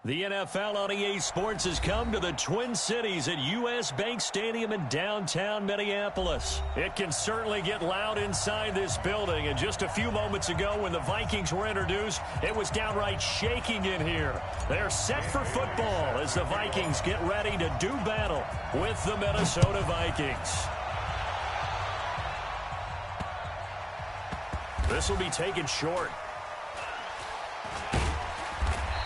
The NFL on EA Sports has come to the Twin Cities at US Bank Stadium in downtown Minneapolis. It can certainly get loud inside this building, and just a few moments ago when the Vikings were introduced, it was downright shaking in here. They're set for football as the Vikings get ready to do battle with the Minnesota Vikings. This will be taken short.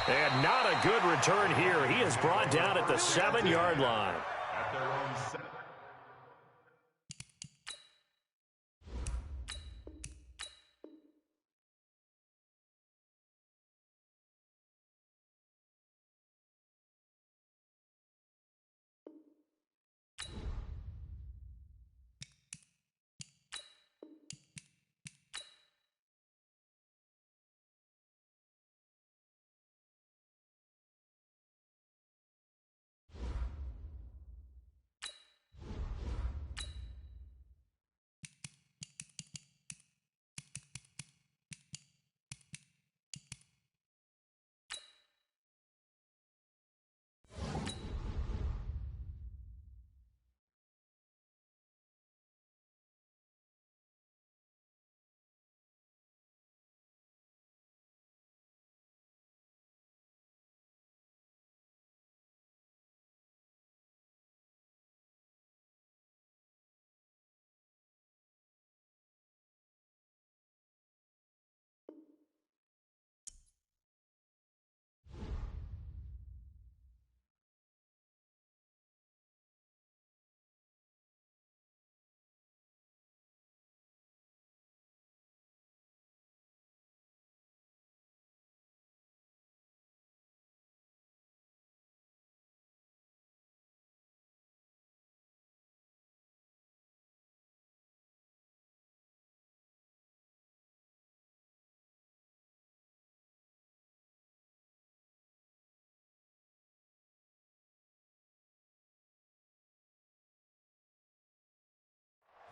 And not a good return here. He is brought down at the 7-yard line. At their own 7.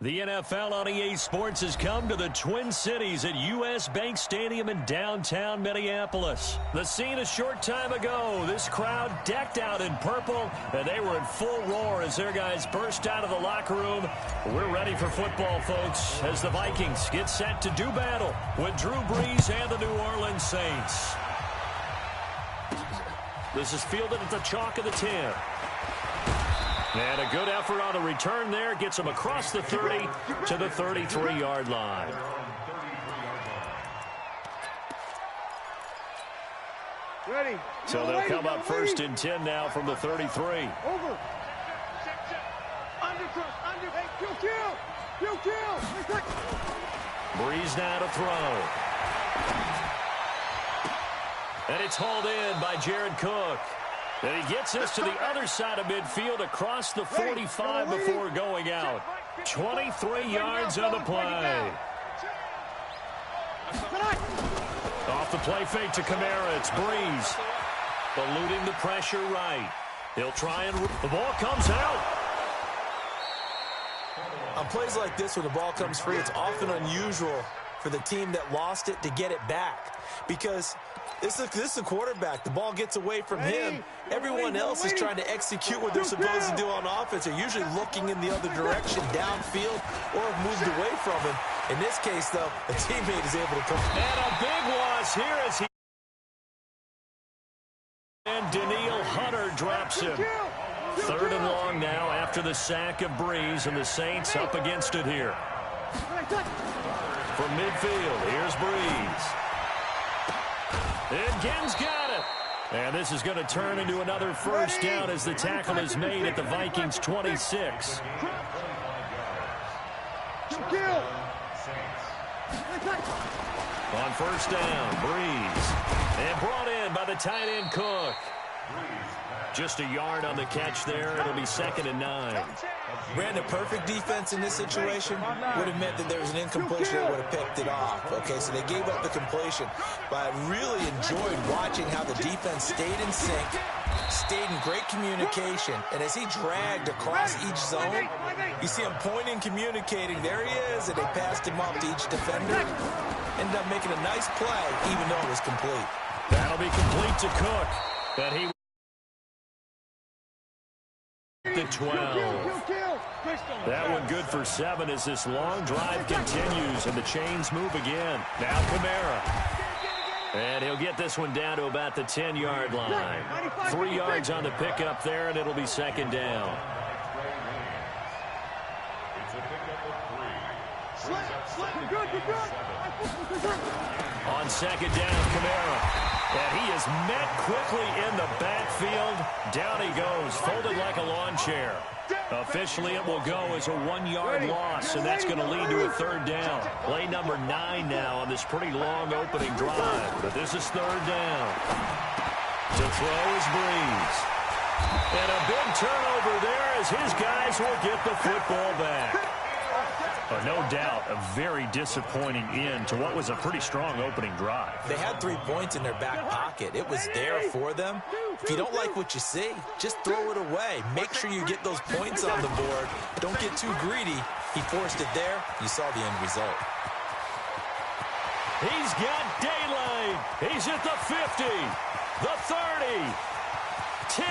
The NFL on EA Sports has come to the Twin Cities at US Bank Stadium in downtown Minneapolis. The scene a short time ago, this crowd decked out in purple, and they were in full roar as their guys burst out of the locker room. We're ready for football, folks, as the Vikings get set to do battle with Drew Brees and the New Orleans Saints. This is fielded at the chalk of the 10. And a good effort on the return there. Gets him across the 30 to the 33-yard line. Ready. So they'll come up first and 10 now from the 33. Over. Under. Hey, kill. Brees now to throw. And it's hauled in by Jared Cook. And he gets us to the other side of midfield across the 45 before going out. 23 yards on the play. Off the play fake to Kamara. It's Brees. Eluding the pressure right. He'll try and... The ball comes out. On plays like this where the ball comes free, it's often unusual for the team that lost it to get it back. Because... This is a quarterback. The ball gets away from him. Everyone else is trying to execute what they're supposed to do on offense. They're usually looking in the other direction, downfield, or have moved away from him. In this case, though, a teammate is able to come. And a big loss here as he... And Danielle Hunter drops him. 3rd and long now after the sack of Brees, and the Saints up against it here. From midfield, here's Brees. And Gen's got it. And this is going to turn into another first down as the tackle is made at the Vikings' 26. On first down, Brees. And brought in by the tight end Cook. Just a yard on the catch there. It'll be 2nd and 9. Ran a perfect defense in this situation. Would have meant that there was an incompletion that would have picked it off. Okay, so they gave up the completion. But I really enjoyed watching how the defense stayed in sync, stayed in great communication. And as he dragged across each zone, you see him pointing, communicating. There he is, and they passed him off to each defender. Ended up making a nice play, even though it was complete. That'll be complete to Cook. And he the 12. That one good for 7 as this long drive continues and the chains move again. Now Kamara. And he'll get this one down to about the 10-yard line. 3 yards on the pickup there, and it'll be second down. On second down, Kamara. And he is met quickly in the backfield. Down he goes, folded like a lawn chair. Officially, it will go as a 1-yard loss, and that's going to lead to a third down. Play number 9 now on this pretty long opening drive. But this is third down. To throw is Breeze. And a big turnover there as his guys will get the football back. No doubt a very disappointing end to what was a pretty strong opening drive. They had 3 points in their back pocket. It was there for them. If you don't like what you see, just throw it away. Make sure you get those points on the board. Don't get too greedy. He forced it there. You saw the end result. He's got daylight. He's at the 50, the 30, 10.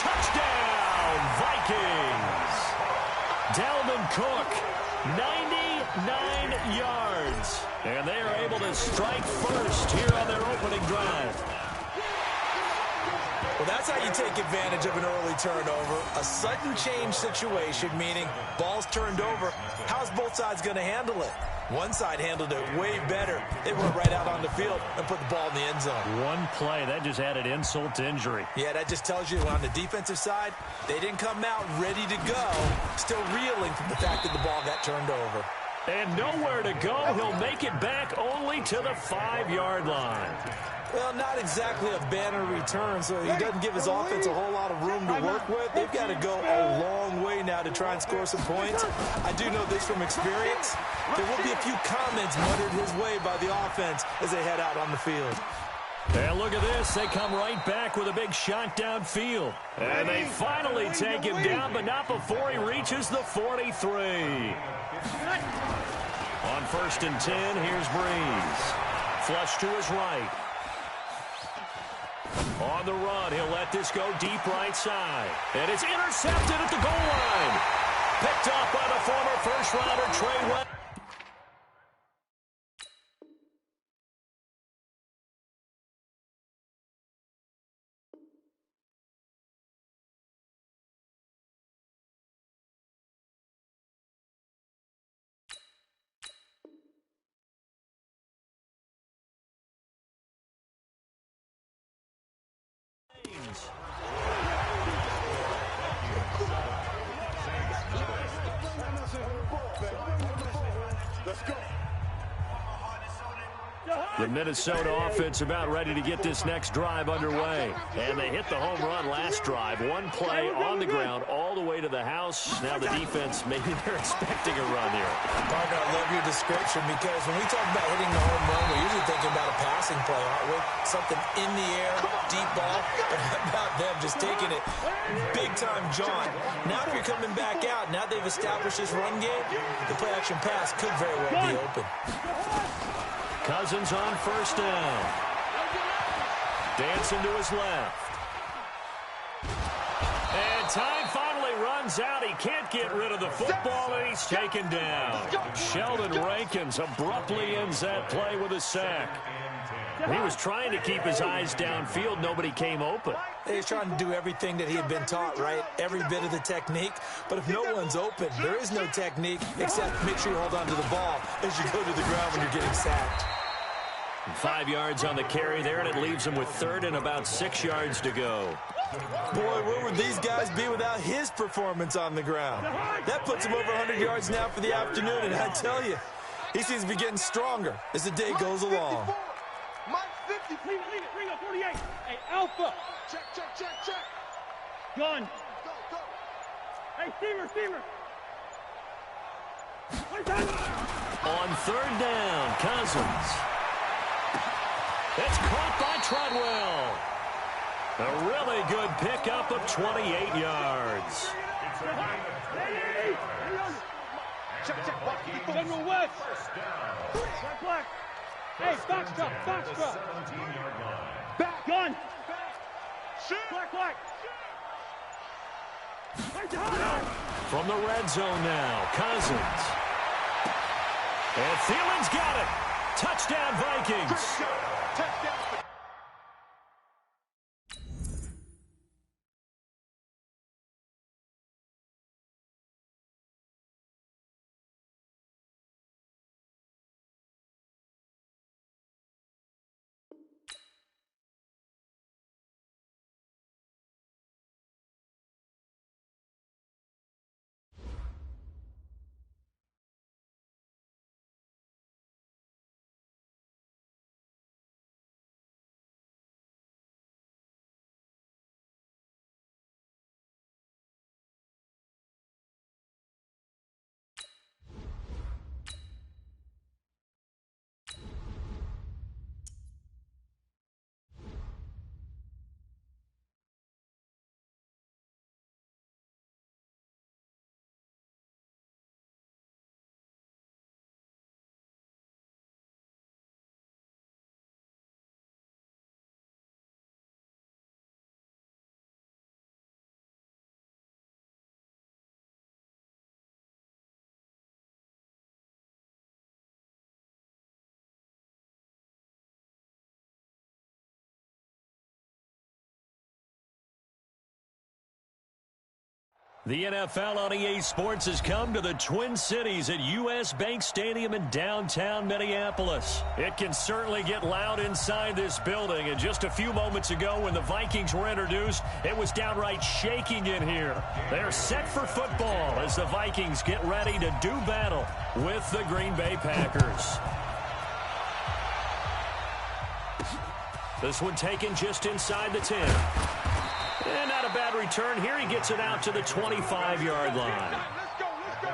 Touchdown, Vikings. Dalvin Cook, 99 yards. And they are able to strike first here on their opening drive. Well, that's how you take advantage of an early turnover. A sudden change situation, meaning ball's turned over. How's both sides going to handle it? One side handled it way better. They went right out on the field and put the ball in the end zone. One play, that just added insult to injury. Yeah, that just tells you on the defensive side, they didn't come out ready to go. Still reeling from the fact that the ball got turned over. And nowhere to go. He'll make it back only to the 5-yard line. Well, not exactly a banner return, so he doesn't give his offense a whole lot of room to work with. They've got to go a long way now to try and score some points. I do know this from experience. There will be a few comments muttered his way by the offense as they head out on the field. And look at this. They come right back with a big shot downfield. And they finally take him down, but not before he reaches the 43. On 1st and 10, here's Breeze. Flush to his right. On the run, he'll let this go deep right side. And it's intercepted at the goal line. Picked up by the former first-rounder Trey West. Let's go. The Minnesota offense about ready to get this next drive underway. And they hit the home run last drive. One play on the ground all the way to the house. Now the defense, maybe they're expecting a run here. Partner, I love your description because when we talk about hitting the home run, we're usually thinking about a passing play, aren't we? Something in the air, deep ball. But how about them just taking it big-time jaunt? Now that you're coming back out, now they've established this run game, the play-action pass could very well be open. Cousins on 1st down. Dancing to his left. And time finally runs out. He can't get rid of the football, and he's taken down. Sheldon Rankins abruptly ends that play with a sack. He was trying to keep his eyes downfield. Nobody came open. He's trying to do everything that he had been taught, right? Every bit of the technique. But if no one's open, there is no technique except make sure you hold on to the ball as you go to the ground when you're getting sacked. 5 yards on the carry there, and it leaves him with 3rd and about 6 yards to go. Boy, where would these guys be without his performance on the ground? That puts him over 100 yards now for the afternoon, and I tell you, he seems to be getting stronger as the day goes along. Mike 50. Leave it. Bring up 48. Hey, Alpha. Check. Gun. Go. Hey, Steamer. On 3rd down, Cousins. That's caught by Treadwell. A really good pickup of 28 yards. Check. General West. Black. Hey, box drop. Back. Gun. Black, black. From the red zone now, Cousins. And Thielen's got it. Touchdown, Vikings. Touchdown. The NFL on EA Sports has come to the Twin Cities at US Bank Stadium in downtown Minneapolis. It can certainly get loud inside this building, and just a few moments ago when the Vikings were introduced, it was downright shaking in here. They're set for football as the Vikings get ready to do battle with the Green Bay Packers. This one taken just inside the 10. And not a bad return here. He gets it out to the 25-yard line. Let's go, let's go.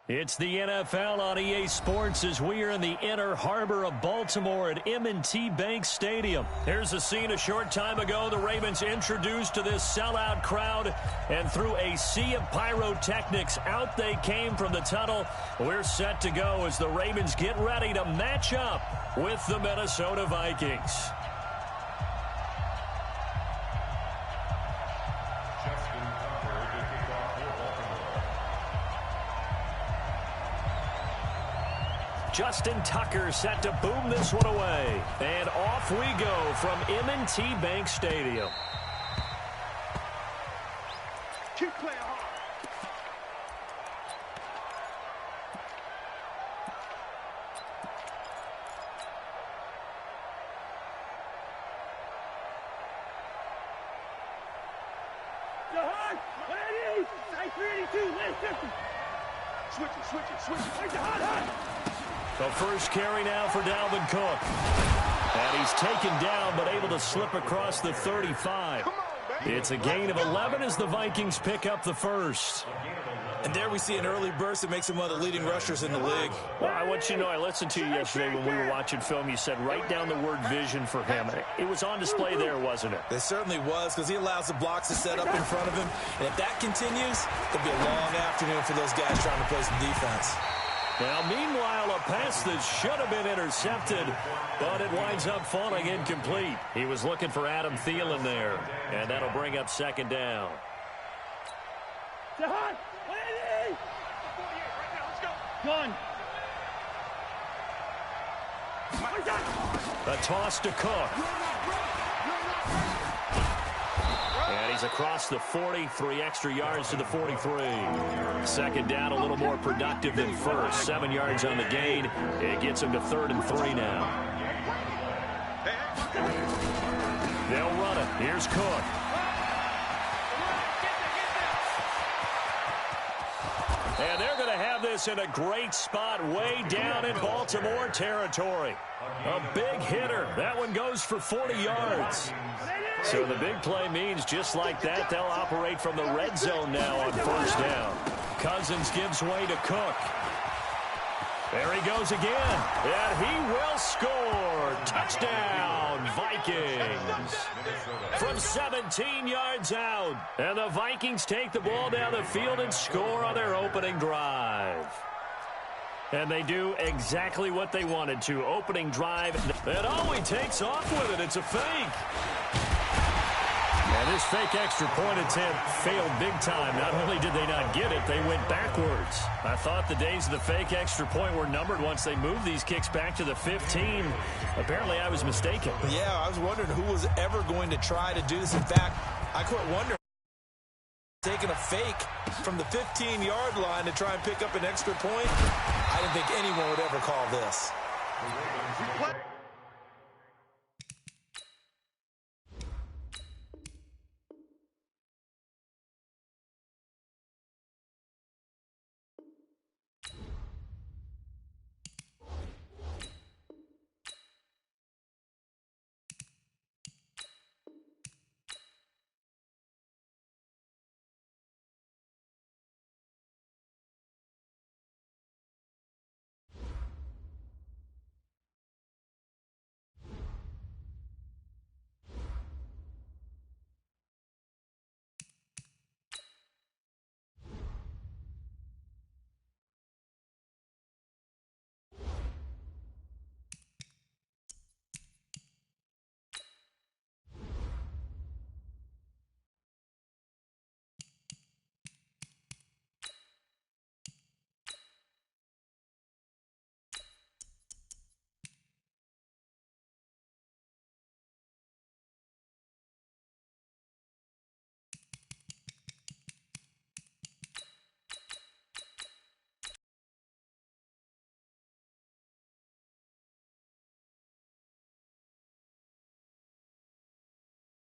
It's the NFL on EA Sports as we are in the inner harbor of Baltimore at M&T Bank Stadium. Here's a scene a short time ago. The Ravens introduced to this sellout crowd, and through a sea of pyrotechnics, out they came from the tunnel. We're set to go as the Ravens get ready to match up with the Minnesota Vikings. Justin Tucker set to boom this one away. And off we go from M&T Bank Stadium. Keep playing hard. Jahan, 180, 382, left 50. Switch it. Hey, Jahan. The first carry now for Dalvin Cook. And he's taken down but able to slip across the 35. It's a gain of 11 as the Vikings pick up the first. And there we see an early burst that makes him one of the leading rushers in the league. Well, I want you to know, I listened to you yesterday when we were watching film. You said write down the word vision for him. It was on display there, wasn't it? It certainly was, because he allows the blocks to set up in front of him. And if that continues, it'll be a long afternoon for those guys trying to play some defense. Now, meanwhile, a pass that should have been intercepted, but it winds up falling incomplete. He was looking for Adam Thielen there, and that'll bring up second down. Jahan, 180. Gun. A toss to Cook. And he's across the 40, 3 extra yards to the 43. Second down, a little more productive than first. 7 yards on the gain. It gets him to 3rd and 3 now. They'll run it. Here's Cook. And they're going to have this in a great spot way down in Baltimore territory. A big hitter. That one goes for 40 yards. So the big play means just like that, they'll operate from the red zone now on 1st down. Cousins gives way to Cook. There he goes again. And he will score. Touchdown, Vikings. From 17 yards out. And the Vikings take the ball down the field and score on their opening drive. And they do exactly what they wanted to. Opening drive. And he takes off with it. It's a fake. And this fake extra point attempt failed big time. Not only did they not get it, they went backwards. I thought the days of the fake extra point were numbered once they moved these kicks back to the 15. Apparently, I was mistaken. Yeah, I was wondering who was ever going to try to do this. In fact, I quit wondering. Taking a fake from the 15-yard line to try and pick up an extra point. I didn't think anyone would ever call this.